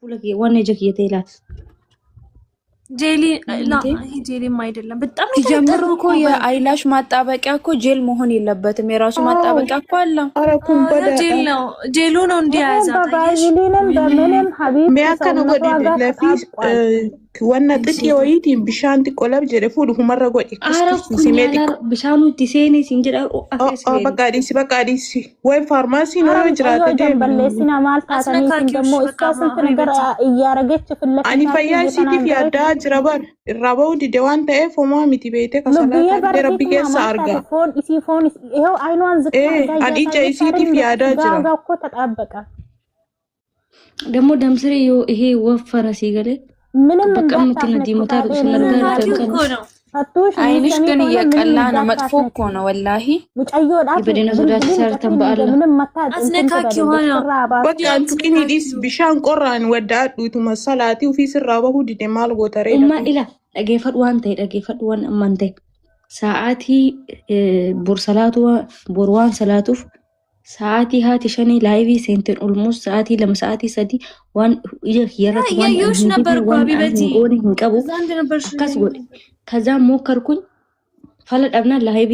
لك وانا جاكية تيلات ጄሊ ይሄ ጄሊም አይደለም። በጣም ሲጀምር እኮ የአይላሽ ማጣበቂያ እኮ ጄል መሆን የለበትም። የራሱ ማጣበቂያ እኮ አለ። ጄል ነው ጄሉ ነው እንዲያያዛት በባዝሊንም በምንም ሀቢብ ሚያከነ ጎዲ ለፊስ ወና ጥጥ የወይት ቢሻንት ቆለብ ጀደፉ ሁመረ ጎዲ ሲሜቲ ቢሻኑ ቲሴኒ ሲንጀራ በቃዲስ ወይ ፋርማሲ ነው ጅራተ ጀም በለሲና ማልታታኒ እንደሞ እስካስንት ነገር እያረገች ፍለፊ አኒ ፈያሲቲ ያዳ ጅራበር ራባው ዲደዋን ተኤ ፎማ ሚቲ ቤቴ ከሰላታ ረቢ ጌሳ አርጋ ፎን ኢሲ ፎን ይሄው አይኗን ዝቅ አዲጨ ኢሲቲ ያዳ ጅራ እኮ ተጣበቀ ደግሞ ደምስሬ ይሄ ወፈረ ሲገለ ምንም በቀምት ዲሞታር ስለነበር አይንሽ ግን እየቀላ ነው። መጥፎ እኮ ነው ወላሂ። ይበደና ሶዳት ሰርተን በአላ አስነካኪ ሆነ በቃ አንቺን ዲስ ቢሻን ቆራን ወዳዱቱ መሰላቲ ፊ ስራባሁ ዲደ ማል ጎተሬ ማ ኢላ ደገፈድ ዋን አማንተ ሰዓቲ ቦርሰላቱ ቦርዋን ሰላቱፍ ሰዓቲ ሃቲ ሸኔ ላይቪ ሴንተን ኦልሞስት ሰዓቲ ለምሳዓቲ ሰዲ ዋን ይየረት ዋን ያዩሽ ነበር ጓቢበቲ ጎኒ እንቀቡ ካስጎድ ከዛ ሞከርኩኝ ፈለዳብና ላይቪ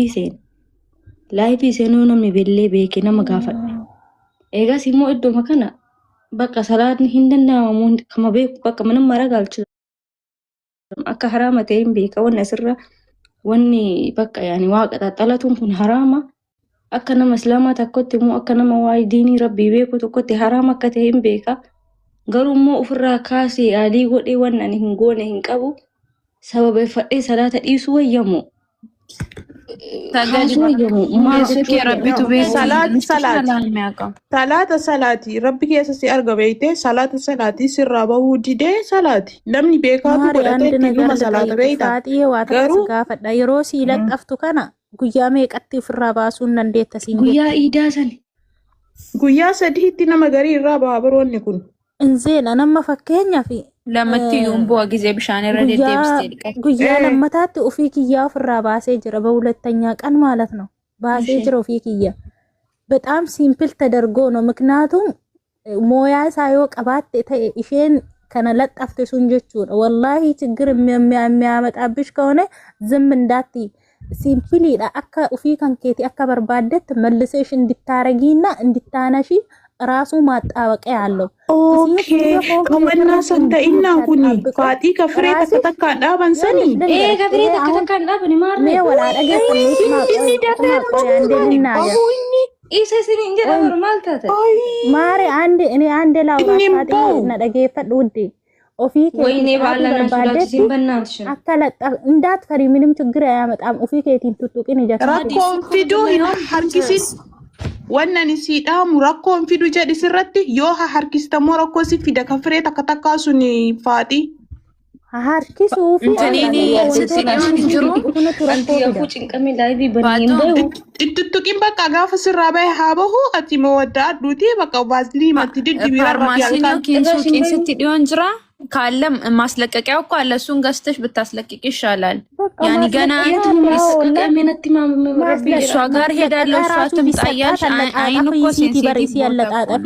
ሴን ነው የሚበሌ ቤኪና መጋፈጥ ኤጋ ሲሞ እዶ መከና በቃ ሰላድ ህንደና ሙን ከመቤ በቃ ምንም ማረግ አልችልም አካ ሐራመቴን ቤካ ወና ስራ ወኒ በቃ ያኒ ዋቀጣ ጠላቱን ኩን ሐራማ akkana maslama takotti mo akkana mawai dini rabbi beeku tokkotti harama akka ta'e hin beeka garuu immoo ofirraa kaasee adii godhee waan ani hin goone hin qabu sababeeffadhee salaata dhiisuu wayyamu ማሱክ የረቢቱ ቤት ሰላቲ ረቢ keessatti arga beeyte ሰላቲ sirraaba ውዲዴ ሰላቲ namni beekaatu godhatee dhuma salaata beeyta garuu gaafadha yeroo siilaqaftu kana guyyaa meeqatti ofirraa baasuun dandeetta siin guyyaa iidaa sani guyyaa sadiitti nama garii irraa baabaroonni kun inzeela nama fakkeenyaaf lamatti yumboo ጊዜ ብሻን ረደ ደብስቴ guyyaa lammataatti ofii kiyyaa ofirraa baasee jira በሁለተኛ ቀን ማለት ነው baasee jira ofii kiyya በጣም ሲምፕል ተደርጎ ነው ምክንያቱም ሞያ ሳይዮ ቀባቴ ኢሼን ከነለጣፍተ ሱን ጀቹራ ወላሂ ችግር የሚያመጣብሽ ከሆነ ዝም እንዳት ሲምፕሊ አካ ofii kankeeti akka barbaaddet መልሰሽ እንድታረጊና እንድታነሺ ራሱ ማጣበቂያ ያለው ኦኬ ከመና ሰንተኢና ኩኒ ፋቲ ከፍሬ ተከተካ ዳባን ሰኒ ከፍሬ ተከተካ ዳባን ማር ነው ወላ ደገ እንደና ኢሰ ሲኒ እንጀራ ኖርማል ታተ ማሪ አንድ እኔ አንድ ላውራታዲ ነደገፈድ ውዴ ofii ወይኔ ባላ ነው ሲንበናትሽ አከለጣ እንዳትፈሪ ምንም ችግር አያመጣም ofii ከቲን ቱጡቂን ይጀካ ኮንፊዶ harkisis wannan siidhaamu rakkoon fidu jedhi sirratti yoo harkistamoo rakkoo si fida ka firee takka takkaa sun faati. Harkisuu fi tuttuqin bakka gaafa sirraa bahe haa bahu ati mawadda adduuti bakka baazilii matti diddibiirra ሱቅ ዲዮን ጅራ ካለም ማስለቀቂያው እኮ አለ እሱን ገዝተሽ ብታስለቅቂ ይሻላል። ያኒ ገና እሷ ጋር ሄዳለሁ እሷ ትምጣያሽ አይን እኮ ሲቲበሪሲ ያለጣጣፊ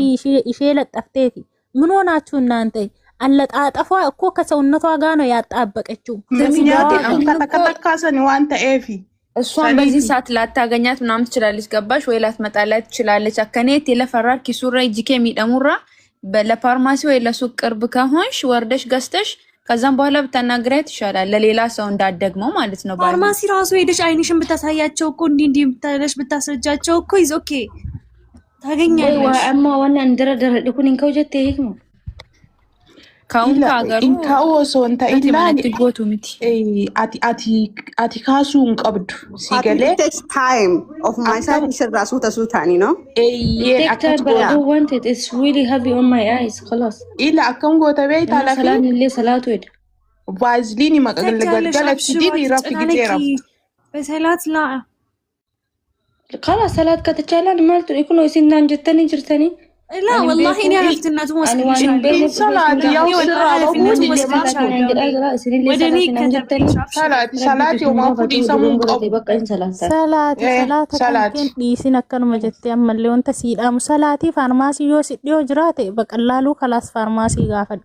ኢሼ ለጠፍቴቲ ምን ሆናችሁ እናንተ አለጣጣፏ እኮ ከሰውነቷ ጋር ነው ያጣበቀችው ለሚያት ከተከተካሰን ዋንተ ኤፊ እሷን በዚህ ሰዓት ላታገኛት ምናምን ትችላለች ገባሽ ወይ ላትመጣላት ትችላለች አከኔት ለፈራር ኪሱራ ጂኬ ሚደሙራ ለፋርማሲ ወይ ለሱቅ ቅርብ ከሆንሽ ወርደሽ ገዝተሽ ከዛም በኋላ ብታናግሪያት ይሻላል ለሌላ ሰው እንዳደግመው ማለት ነው ፋርማሲ ራሱ ሄደሽ አይንሽን ብታሳያቸው እኮ እንዲ ብታለሽ ብታስረጃቸው እኮ ይዞ ኦኬ ታገኛለሽ ወይ አማ ዋና እንደረደረ ድኩን እንከውጀት ይሄም ካውን ካገሩ ኢንካኦ ሶንታ ኢላን ትጎቱ ሚቲ ati kaasuun qabdu si galee it takes time of my side sirrasu tasutani no but I don't want it it's really heavy on my eyes خلاص ila akkam goota beeyta lafi salaan illee salaatu hed vaaziliini maqagalgalgala sidii rafi giteera በሰላት ላ خلاص ሰላት ከተቻለ ማለት ነው ኢኮኖሚ ሲንዳን ጀተኒ ጅርተኒ لا والله اني عرفت انها توصل صلاة يوم صلاة يوم أفضي سمون صلاة ديسين أكن مجتي أما اللي أنت سيد أم صلاة فارماسي يو سيديو جراتي بقلالو خلاص فارماسي غافد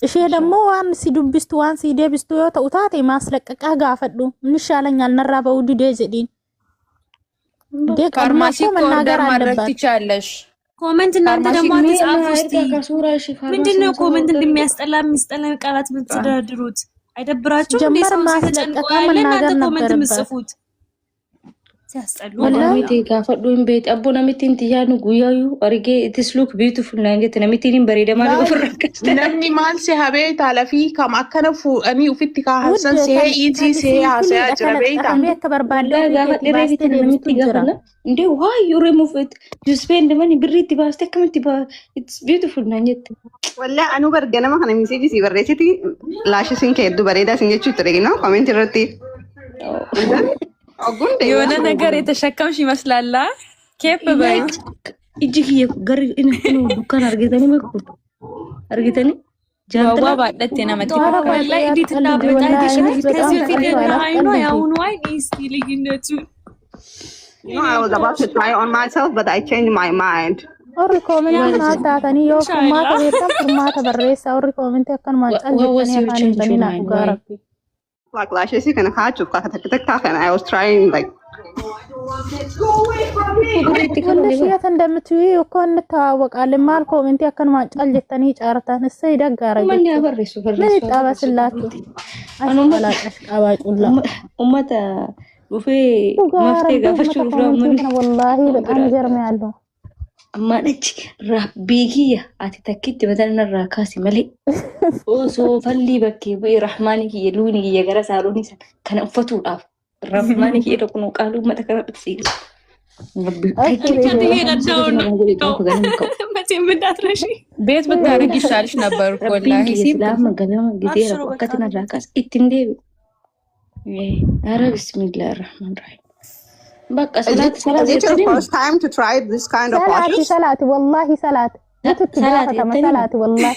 እሺ ደግሞ ዋን ሲዱብስቱ ዋን ሲደብስቱ ተውታቴ ማስለቀቃ ጋፈዱ ምን ይሻለኛል ነራ በውድዴ ዘዲን ፋርማሲ ኮርደር ማድረግ ትችያለሽ። ኮሜንት እናንተ ደግሞ አትጻፉ እስቲ። ምንድነው ኮሜንት እንደሚያስጠላ የሚስጠላ ቃላት የምትደረድሩት አይደብራችሁም? እንዴ ሰው ተጨንቆ ያለ እናንተ ኮሜንት የምትጽፉት ሲያስጠሉ ወላሂ ጋፈዱን ቤት አቦ ነሚቲ እንትያኑ ጉያዩ አርጌ ኢትስ ሉክ ቢዩቲፉል ናንጀት ነሚቲን በሬደ ማለት ወፍራከስ namni maal se habee taalafi kam akkana fuudhanii ufitti kaasan see iiti see haasaya jira beeyta gaafadhe reefiti namitti gaafana እንዴ why you remove it you spend money birritti baaste akkamitti it's beautiful naanjette Walaa anu barganama kana message si barreessiti laashi sin keeddu bareeda sin jechuutti dhagino comment irratti. የሆነ ነገር የተሸከምሽ ይመስላል። ኬፕ በይ እጅግ የገር እነ ዱካን አርገተኒ መኩ አርገተኒ ጃዋ ባደት ነመጥ ወላሂ እንዴት እንዳበጣሽ ከዚህ ፊት አይኗ ያውኑ አይ እስቲ ልዩነቱ No, I was about to try on myself, but I changed my mind. Or comment naatani yo kumata beta kumata barreessa or comment akkan macal jettani afaan na ugaarabbi. Like lashes you can catch up and I was trying like እንደሽያት እንደምትይ እኮ እንተዋወቃለን ማል ኮሜንት ያከን ማጫል ጀተኒ ጫርታን እሰይ ደጋራ ምን ያበርሱ ምን ይጣባስላችሁ አላቀሽ ቃባጩላ ኡመተ ወፌ መፍቴ ጋፈቹ ፍራምን ወላሂ በጣም ገርም ያለው አማነች ረቢጊያ አትተክት በተነ ራካሲ መሌ ኦሶ ፈሊ በከ ወይ ረህማንኪ የሉኒ የገራ ሳሮኒ ከነፈቱ ዳፍ ረህማንኪ የደቁኑ ቃሉ መተከራ ጥሲ ቤት ብታረግ ይሻልሽ ነበር ወላሂ ሲላም ገለማ ጊዜ ረከተና ራካስ ኢትንዴ ኧረ ቢስሚላህ الرحمن الرحيم በቃ ሰላት it's your first time to try this kind of washes? ሰላት والله ሰላት ሰላት والله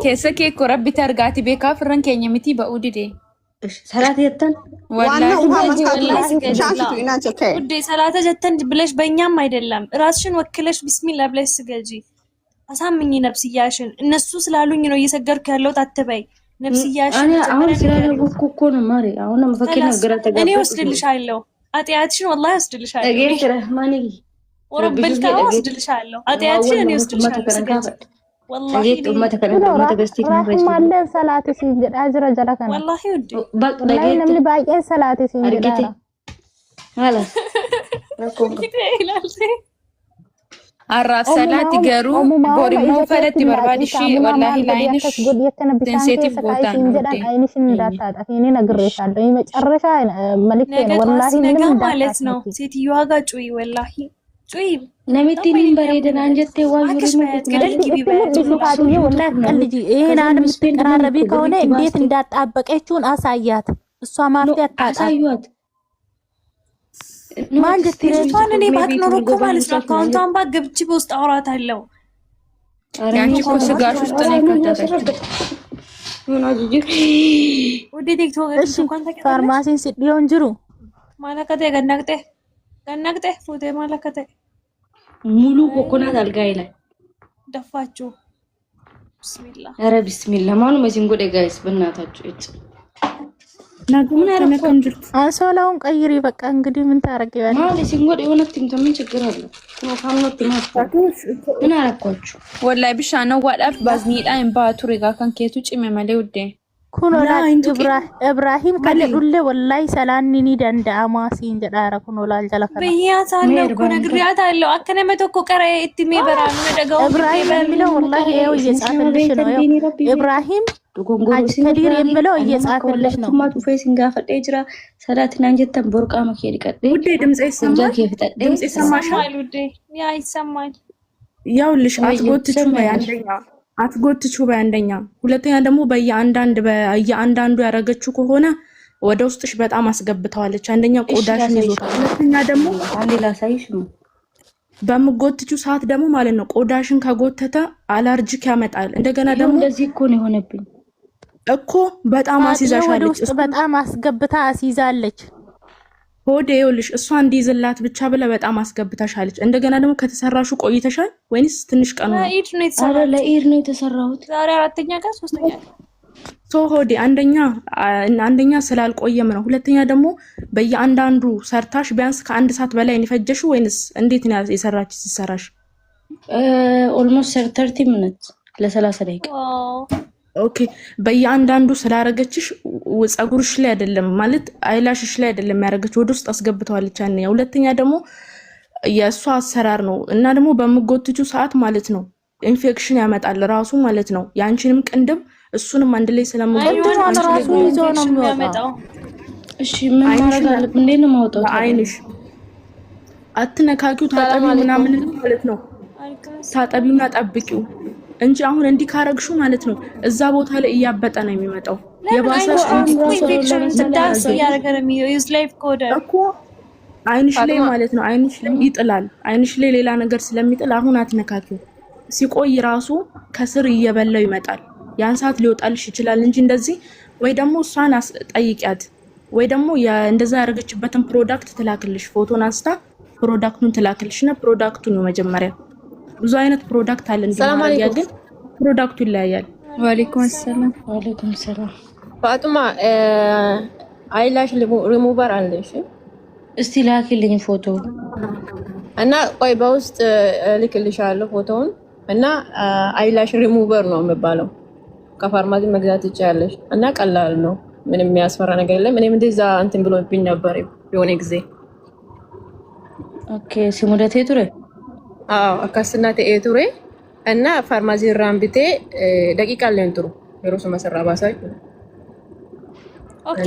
ከሰከ ቆረብ ተርጋቲ ቤካ ፍረን ከኛ ምቲ በኡዲዴ ሰላት የተን ዋናው ቻንስ እናንተ okay ውዴ ሰላተ ጀተን ብለሽ በእኛም አይደለም ራስሽን ወክለሽ ቢስሚላህ ብለሽ ስገጂ አሳምኚ ነፍስያሽን እነሱ ስላሉኝ ነው እየሰገርኩ ያለው አትበይ ነፍስያሽን አሁን ስለረኩ እኮ ነው ማሪ አሁን መፈከና ግራ ተጋባ እኔ ወስድልሻለሁ አጥያትሽን ወላሂ ወስድልሻለሁ እጌት ረህማኒ ወረብልካ ወስድልሻለሁ አጥያትሽን እኔ ወስድልሻለሁ ወላሂ እጌት ኡመተ ከነ ኡመተ ገስቲክ ነው ማለን ሰላት ሲንጀዳ አጅራ ጀላከና ወላሂ ውዴ በቃ ላይ ነምን ባቄን ሰላት ሲንጀዳ خلاص አራት ሰላት ይገሩ ጎሪሞ ፈረት ይበርባድሽ ወላሂ ላይንሽ ሴንሲቲቭ ቦታ ነው አይንሽን እንዳታጣፊ እኔ ነግሬሻለሁ የመጨረሻ መልክቴ ነው ወላሂ ምንም ማለት ነው ሴትዮዋ ጋር ጩይ ወላሂ ጩይ ነሚቲን በሬደን አንጀቴ ዋዩሪ ገደል ግቢ በልጅ ወላሂ ቀልጂ ይሄን አንም ስትቀራረቢ ከሆነ እንዴት እንዳጣበቀችውን አሳያት እሷ ማርቴ አታሳዩት ማን ጀትሪቷን እኔ ባክ ኖሮ እኮ ማለት ነው አካውንቷን ባክ ገብቼ በውስጥ አውራታለሁ ያንቺ እኮ ስጋሽ ውስጥ ነው ከተተች ወደ ቲክቶክ እንኳን ተቀበለ ፋርማሲን ሲዲዮን ጅሩ ማለከተ ገናቅጤ ፎቶ ማለከተ ሙሉ ኮኮናት አልጋይ ላይ ደፋችሁ ቢስሚላህ ኧረ ቢስሚላህ ማኑ መሲንጎ ጋይስ በእናታችሁ እጭ ምን አረከንጅት አንሶላውን ቀይሪ በቃ እንግዲህ ምን ታረጋያለሽ ማለት ሲንጎድ የሆነ ቲምተም ችግር አለ ነው ካምኖት ማጥፋት ምን አረኳችሁ ወላሂ ብሻ ነው ዋዳፍ ባዝኒዳ እንባቱሪ ጋር ከንኬቱ ጭሜ ማለ ውዴ ኩኖላ ኢብራሂም ከለዱለ ወላሂ ሰላንኒ ደንዳማ ሲንጀዳራ ኩኖላ አልጀለከራ በያታለው እኮ ነግሪያታለው አከነ መተኮ ቀረ እትሜ በራኑ ደጋው ኢብራሂም የሚለው ወላሂ ይኸው እየጻፈልሽ ነው ኢብራሂም ከዲር የሚለው እየጻፈልሽ ነው ማጡ ፌሲን ጋፈደ ይጅራ ሰላትና እንጀተን ቦርቃ መከዲ ቀደ ውዴ ድምጽ ይሰማል ድምጽ ይሰማሻል ውዴ ያ ይሰማል ያውልሽ አትጎትቹ በአንደኛ ሁለተኛ ደግሞ በየአንዳንዱ ያረገችው ከሆነ ወደ ውስጥሽ በጣም አስገብተዋለች አንደኛ ቆዳሽን ይዞታል ሁለተኛ ደግሞ አንዴላ ሳይሽ ነው በመጎትቹ ሰዓት ደግሞ ማለት ነው ቆዳሽን ከጎተተ አለርጂክ ያመጣል እንደገና ደግሞ እንደዚህ እኮ ነው የሆነብኝ እኮ በጣም አሲዛሻለች በጣም አስገብታ አሲዛለች ሆዴ ይኸውልሽ እሷ እንዲይዝላት ብቻ ብለ በጣም አስገብታሻለች። እንደገና ደግሞ ከተሰራሹ ቆይተሻል ወይንስ ትንሽ ቀን ነው? ለኢድ ነው የተሰራሁት። ዛሬ 4ኛ ቀን 3ኛ ቀን ሆዴ አንደኛ ስላልቆየም ነው። ሁለተኛ ደግሞ በየአንዳንዱ ሰርታሽ ቢያንስ ከ1 ሰዓት በላይ እንፈጀሽ ወይንስ እንዴት ነው የሰራች ሲሰራሽ? ኦልሞስት 30 ሚኒት ለ30 ደቂቃ። ኦኬ በየአንዳንዱ ስላረገችሽ ጸጉርሽ ላይ አይደለም ማለት አይላሽሽ ላይ አይደለም ያረገች ወደ ውስጥ አስገብተዋለች ያን። ሁለተኛ ደግሞ የእሷ አሰራር ነው እና ደግሞ በመጎትቹ ሰዓት ማለት ነው ኢንፌክሽን ያመጣል ራሱ ማለት ነው። ያንቺንም ቅንድብ እሱንም አንድ ላይ ስለምጎትቹ ራሱ ይዞ ነው የሚወጣው። እሺ ምን ማድረግ አለብን? እንዴት ነው ማውጣው? አይንሽ አትነካኪው፣ ታጠቢው ምናምን ማለት ነው። ታጠቢውና ጠብቂው እንጂ አሁን እንዲህ ካረግሹ ማለት ነው እዛ ቦታ ላይ እያበጠ ነው የሚመጣው። የባሰሽ እኮ አይንሽ ላይ ማለት ነው። አይንሽ ላይ ይጥላል። አይንሽ ላይ ሌላ ነገር ስለሚጥል አሁን አትነካኪው። ሲቆይ ራሱ ከስር እየበላው ይመጣል። ያን ሰዓት ሊወጣልሽ ይችላል እንጂ እንደዚህ ወይ ደግሞ እሷን ጠይቂያት ወይ ደግሞ እንደዛ ያረገችበትን ፕሮዳክት ትላክልሽ። ፎቶን አንስታ ፕሮዳክቱን ትላክልሽና ፕሮዳክቱን ነው መጀመሪያ ብዙ አይነት ፕሮዳክት አለ እንደማረጋያ ግን ፕሮዳክቱ ይለያያል። ወአለይኩም ሰላም ፋጡማ አይላሽ ሪሙቨር አለሽ? እስቲ ላኪልኝ ፎቶ እና ቆይ በውስጥ ልክልሻለሁ ፎቶውን እና አይላሽ ሪሙቨር ነው የሚባለው። ከፋርማሲ መግዛት ትችያለሽ እና ቀላል ነው። ምንም የሚያስፈራ ነገር የለም። እኔም እንደዛ እንትን ብሎብኝ ነበር የሆነ ጊዜ። ኦኬ ሲሙዳቴ ቱሬ አካስና ቱሬ እና ፋርማሲ ራምቢቴ ደቂቃ ለንጥሩ የሮሱ መስራ ባሳይ ኦኬ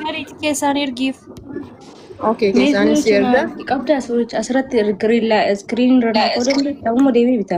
ማሪት ከሳኔር ጊፍ ኦኬ ከሳኔር ሲርዳ ቀብዳ ሰዎች አስራት ግሪን ላ ስክሪን ረዳ ቆደም ደግሞ ዴቢ ቢታ